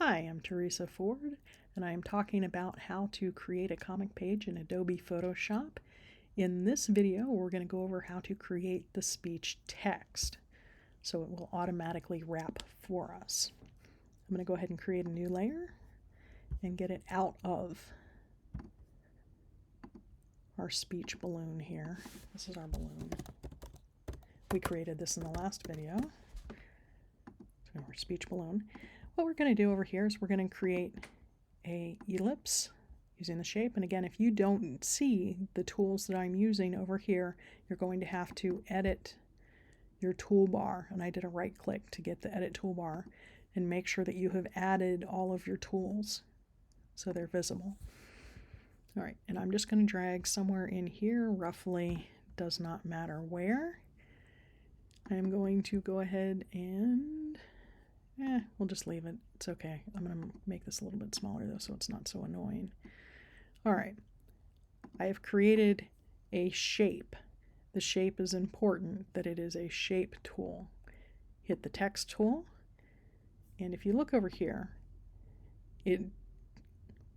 Hi, I'm Teresa Ford, and I am talking about how to create a comic page in Adobe Photoshop. In this video, we're going to go over how to create the speech text, so it will automatically wrap for us. I'm going to go ahead and create a new layer and get it out of our speech balloon here. This is our balloon. We created this in the last video. So our speech balloon. What we're going to do over here is we're going to create a ellipse using the shape. And again, if you don't see the tools that I'm using over here, you're going to have to edit your toolbar. And I did a right click to get the edit toolbar and make sure that you have added all of your tools so they're visible. All right, and I'm just going to drag somewhere in here, roughly, does not matter where. I'm going to go ahead and we'll just leave it. It's okay. I'm going to make this a little bit smaller though, so it's not so annoying. All right. I have created a shape. The shape is important, that it is a shape tool. Hit the text tool, and if you look over here, it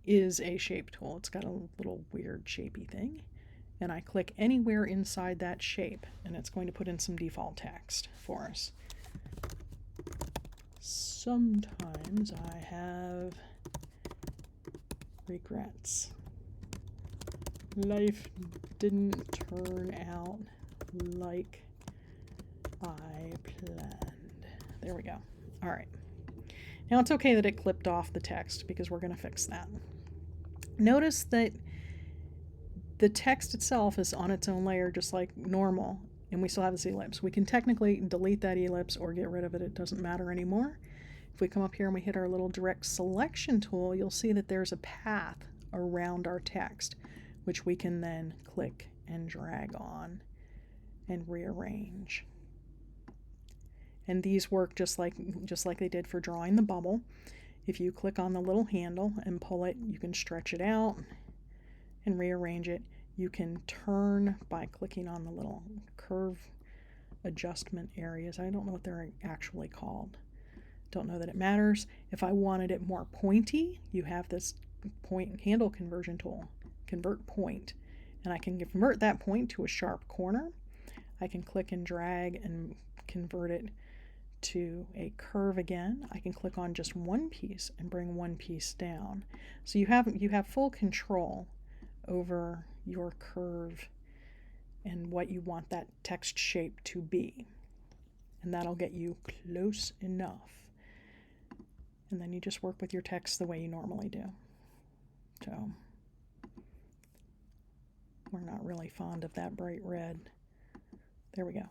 is a shape tool. It's got a little weird shapey thing. And I click anywhere inside that shape, and it's going to put in some default text for us. Sometimes I have regrets. Life didn't turn out like I planned. There we go. All right. Now it's okay that it clipped off the text because we're going to fix that. Notice that the text itself is on its own layer just like normal, and we still have this ellipse. We can technically delete that ellipse or get rid of it. It doesn't matter anymore. If we come up here and we hit our little direct selection tool, you'll see that there's a path around our text, which we can then click and drag on and rearrange. And these work just like they did for drawing the bubble. If you click on the little handle and pull it, you can stretch it out and rearrange it. You can turn by clicking on the little curve adjustment areas. I don't know what they're actually called. Don't know that it matters. If I wanted it more pointy, you have this point handle conversion tool, convert point, and I can convert that point to a sharp corner. I can click and drag and convert it to a curve again. I can click on just one piece and bring one piece down. So you have full control over your curve and what you want that text shape to be. And that'll get you close enough. And then you just work with your text the way you normally do. So we're not really fond of that bright red. There we go.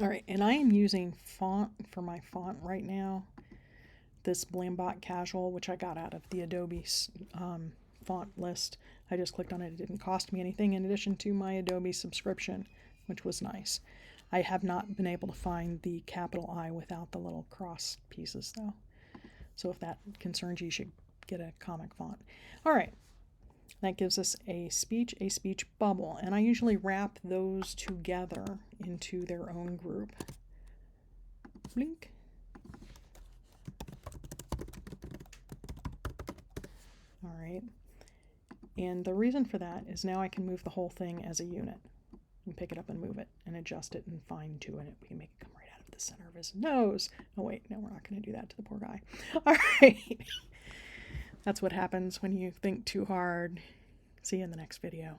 All right, and I am using font for my font right now. This Blambot Casual, which I got out of the Adobe font list. I just clicked on it. It didn't cost me anything in addition to my Adobe subscription, which was nice. I have not been able to find the capital I without the little cross pieces though. So if that concerns you, you should get a comic font. All right. That gives us a speech bubble, and I usually wrap those together into their own group. Blink. All right. And the reason for that is now I can move the whole thing as a unit and pick it up and move it and adjust it and fine tune it. We can make it come right out of the center of his nose. Oh wait, no, we're not going to do that to the poor guy. All right. That's what happens when you think too hard. See you in the next video.